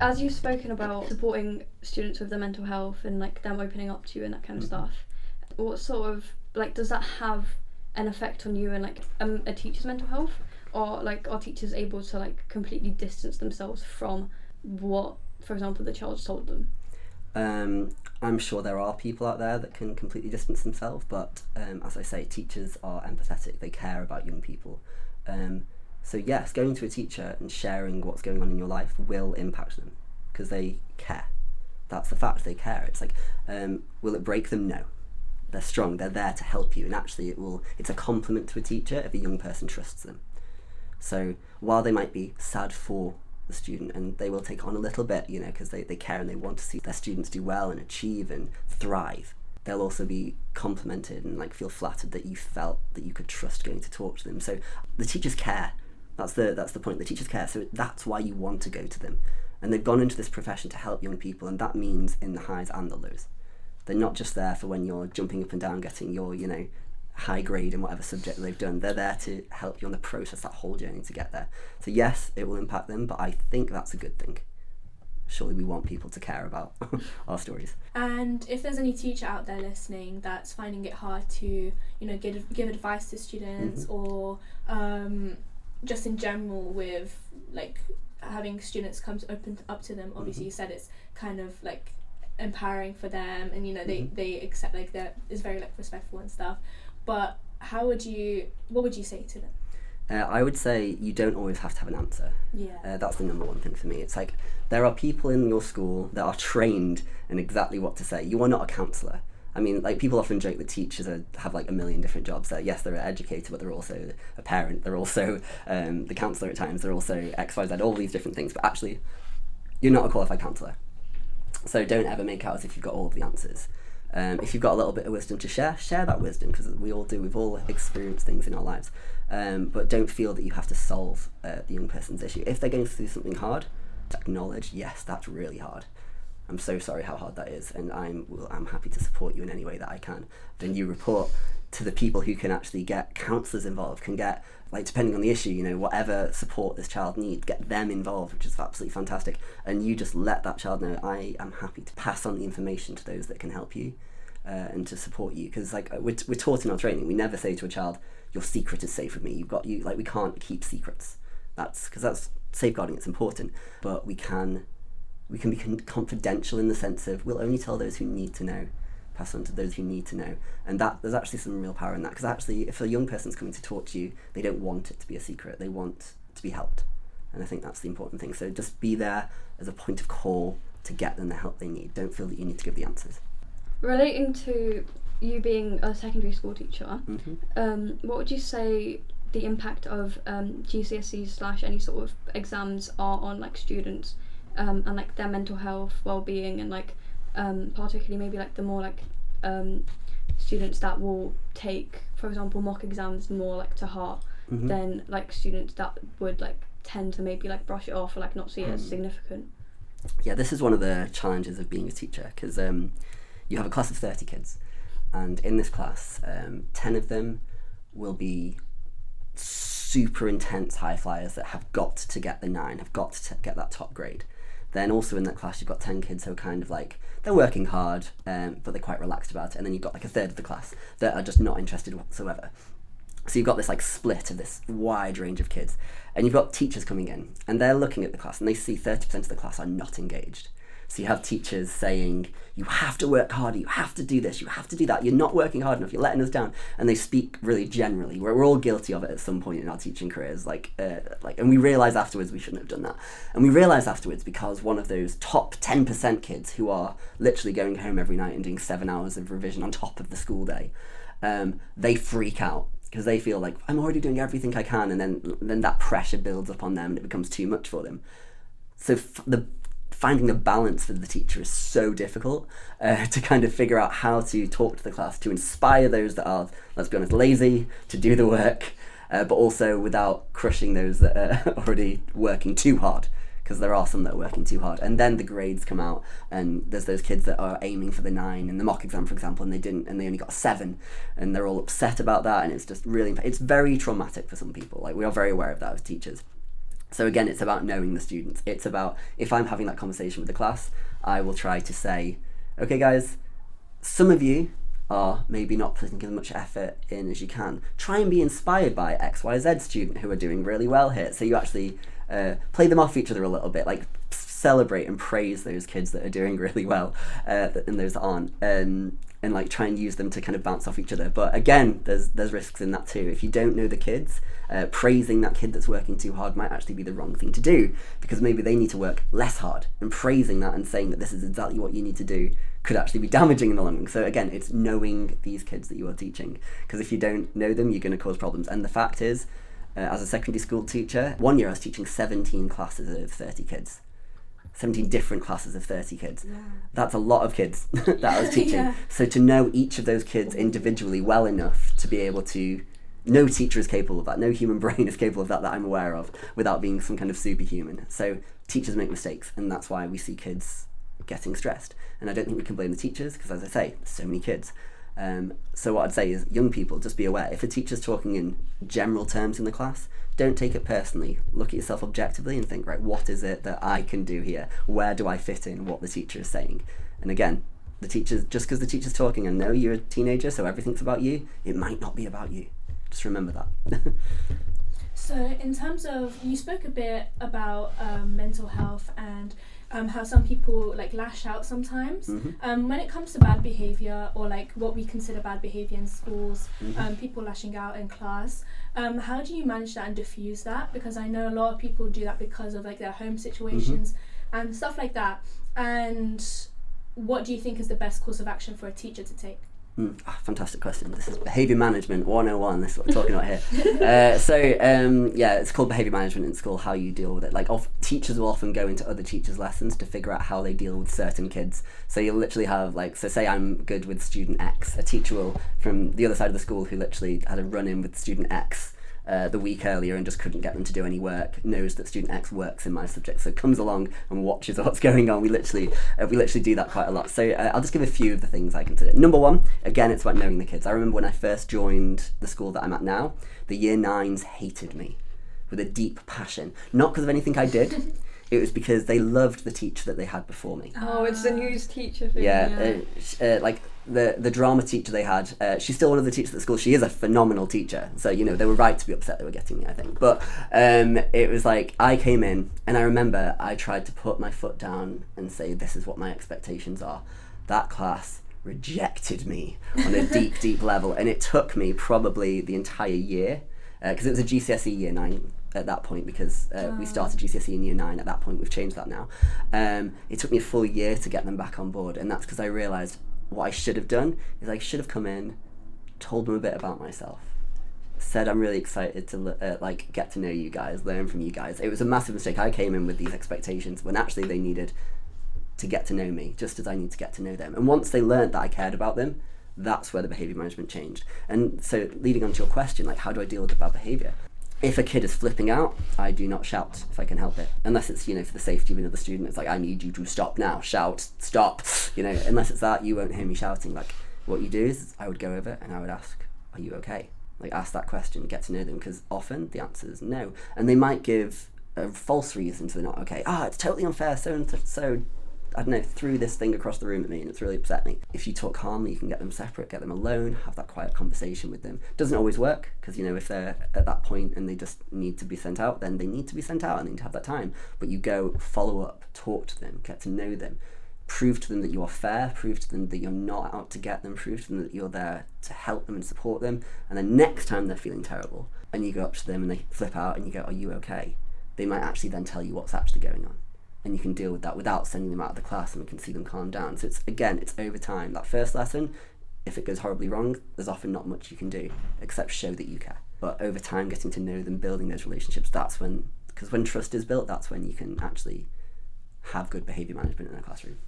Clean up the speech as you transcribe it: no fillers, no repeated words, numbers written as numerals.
as you've spoken about supporting students with their mental health and like them opening up to you and that kind of stuff, what sort of like does that have an effect on you and like a teacher's mental health, or like are teachers able to like completely distance themselves from what, for example, the child's told them? I'm sure there are people out there that can completely distance themselves, but as I say, teachers are empathetic. They care about young people. So yes, going to a teacher and sharing what's going on in your life will impact them because they care. That's the fact, they care. It's like, will it break them? No. They're strong, they're there to help you, and actually it's a compliment to a teacher if a young person trusts them. So while they might be sad for the student, and they will take on a little bit, because they care and they want to see their students do well and achieve and thrive, they'll also be complimented and like feel flattered that you felt that you could trust going to talk to them. So the teachers care. That's the point. The teachers care, so that's why you want to go to them. And they've gone into this profession to help young people, and that means in the highs and the lows. They're not just there for when you're jumping up and down getting your, high grade in whatever subject they've done. They're there to help you on the process, that whole journey to get there. So yes, it will impact them, but I think that's a good thing. Surely we want people to care about our stories. And if there's any teacher out there listening that's finding it hard to, give advice to students, or just in general with like having students open up to them, obviously you said it's kind of like empowering for them, and they accept, like, that is very like respectful and stuff, but what would you say to them? I would say you don't always have to have an answer. That's the number one thing for me. It's like there are people in your school that are trained in exactly what to say. You are not a counsellor. I mean, like, people often joke that teachers have like a million different jobs. Yes, they're an educator, but they're also a parent. They're also the counsellor at times. They're also X, Y, Z, all these different things. But actually, you're not a qualified counsellor. So don't ever make out as if you've got all of the answers. If you've got a little bit of wisdom to share that wisdom, because we all do. We've all experienced things in our lives. But don't feel that you have to solve the young person's issue. If they're going through something hard, acknowledge, yes, that's really hard. I'm so sorry how hard that is, and I'm happy to support you in any way that I can. Then you report to the people who can actually get counsellors involved, can get, like, depending on the issue, whatever support this child needs, get them involved, which is absolutely fantastic. And you just let that child know, I am happy to pass on the information to those that can help you and to support you. Because like we're taught in our training, we never say to a child, your secret is safe with me. We can't keep secrets. That's safeguarding. It's important, but we can be confidential in the sense of we'll only tell those who need to know, pass on to those who need to know, and that there's actually some real power in that, because actually if a young person's coming to talk to you, they don't want it to be a secret, they want to be helped, and I think that's the important thing. So just be there as a point of call to get them the help they need. Don't feel that you need to give the answers. Relating to you being a secondary school teacher, what would you say the impact of GCSEs / any sort of exams are on like students and like their mental health, well-being, and like particularly maybe like the more like students that will take, for example, mock exams more like to heart than like students that would like tend to maybe like brush it off or like not see it as significant? Yeah, this is one of the challenges of being a teacher, because you have a class of 30 kids, and in this class 10 of them will be super intense high flyers that have got to get the 9, have got to get that top grade. Then also in that class you've got 10 kids who are kind of like, they're working hard, but they're quite relaxed about it. And then you've got like a third of the class that are just not interested whatsoever. So you've got this like split of this wide range of kids. And you've got teachers coming in, and they're looking at the class, and they see 30% of the class are not engaged. So you have teachers saying, you have to work harder, you have to do this, you have to do that, you're not working hard enough, you're letting us down. And they speak really generally. We're all guilty of it at some point in our teaching careers, and we realise afterwards we shouldn't have done that. And we realise afterwards because one of those top 10% kids who are literally going home every night and doing 7 hours of revision on top of the school day, they freak out because they feel like, I'm already doing everything I can, and then that pressure builds up on them and it becomes too much for them. So finding a balance for the teacher is so difficult to kind of figure out how to talk to the class, to inspire those that are, let's be honest, lazy, to do the work, but also without crushing those that are already working too hard, because there are some that are working too hard. And then the grades come out, and there's those kids that are aiming for the 9 in the mock exam, for example, and they didn't, and they only got a 7, and they're all upset about that, and it's just really, it's very traumatic for some people. Like, we are very aware of that as teachers. So again, it's about knowing the students. It's about, if I'm having that conversation with the class, I will try to say, okay guys, some of you are maybe not putting as much effort in as you can. Try and be inspired by XYZ student who are doing really well here. So you actually play them off each other a little bit, like celebrate and praise those kids that are doing really well and those that aren't. And like try and use them to kind of bounce off each other. But again, there's risks in that too. If you don't know the kids, praising that kid that's working too hard might actually be the wrong thing to do, because maybe they need to work less hard, and praising that and saying that this is exactly what you need to do could actually be damaging in the long run. So again, it's knowing these kids that you are teaching, because if you don't know them, you're going to cause problems. And the fact is, as a secondary school teacher, one year I was teaching 17 classes of 30 kids. 17 different classes of 30 kids. Yeah. That's a lot of kids that I was teaching. Yeah. So to know each of those kids individually well enough to be able to, no teacher is capable of that, no human brain is capable of that I'm aware of, without being some kind of superhuman. So teachers make mistakes, and that's why we see kids getting stressed. And I don't think we can blame the teachers, because as I say, there's so many kids. So what I'd say is, young people, just be aware. If a teacher's talking in general terms in the class, don't take it personally. Look at yourself objectively and think, right, what is it that I can do here? Where do I fit in what the teacher is saying? And again, the teachers, just because the teacher's talking and know you're a teenager, so everything's about you, it might not be about you. Just remember that. So in terms of, you spoke a bit about mental health and how some people like lash out sometimes. Mm-hmm. When it comes to bad behaviour, or like what we consider bad behaviour in schools, mm-hmm. People lashing out in class, how do you manage that and diffuse that? Because I know a lot of people do that because of like their home situations, mm-hmm. and stuff like that. And what do you think is the best course of action for a teacher to take? Fantastic question. This is behaviour management 101. This is what we're talking about here. Yeah, it's called behaviour management in school, how you deal with it. Like, teachers will often go into other teachers' lessons to figure out how they deal with certain kids. So you'll literally have, like, so say I'm good with student X. A teacher will, from the other side of the school, who literally had a run-in with student X the week earlier and just couldn't get them to do any work, knows that student X works in my subject, so comes along and watches what's going on. We literally do that quite a lot. So I'll just give a few of the things I consider. Number one, again, it's about knowing the kids. I remember when I first joined the school that I'm at now, the year 9s hated me with a deep passion. Not because of anything I did. It was because they loved the teacher that they had before me. Oh, it's the news teacher thing. Yeah. Like the drama teacher they had, she's still one of the teachers at the school. She is a phenomenal teacher. So, you know, they were right to be upset they were getting me, I think. But it was like, I came in and I remember I tried to put my foot down and say, this is what my expectations are. That class rejected me on a deep, deep level. And it took me probably the entire year, because it was a GCSE year 9 at that point, because we started GCSE in year 9 at that point. We've changed that now. It took me a full year to get them back on board, and that's because I realised what I should have done is I should have come in, told them a bit about myself, said I'm really excited to like get to know you guys, learn from you guys. It was a massive mistake. I came in with these expectations when actually they needed to get to know me just as I need to get to know them. And once they learned that I cared about them, that's where the behaviour management changed. And so leading on to your question, like, how do I deal with the bad behaviour? If a kid is flipping out, I do not shout if I can help it. Unless it's, you know, for the safety of another student. It's like, I need you to stop now, shout, stop. You know, unless it's that, you won't hear me shouting. Like, what you do is I would go over and I would ask, are you okay? Like, ask that question, get to know them, because often the answer is no. And they might give a false reason to they're not okay. It's totally unfair, so I don't know, threw this thing across the room at me and it's really upset me. If you talk calmly, you can get them separate, get them alone, have that quiet conversation with them. Doesn't always work, because, you know, if they're at that point and they just need to be sent out, then they need to be sent out and they need to have that time. But you go, follow up, talk to them, get to know them, prove to them that you are fair, prove to them that you're not out to get them, prove to them that you're there to help them and support them. And then next time they're feeling terrible and you go up to them and they flip out and you go, are you okay? They might actually then tell you what's actually going on. And you can deal with that without sending them out of the class, and we can see them calm down. So it's over time. That first lesson, if it goes horribly wrong, there's often not much you can do except show that you care. But over time, getting to know them, building those relationships, that's when, because when trust is built, that's when you can actually have good behaviour management in a classroom.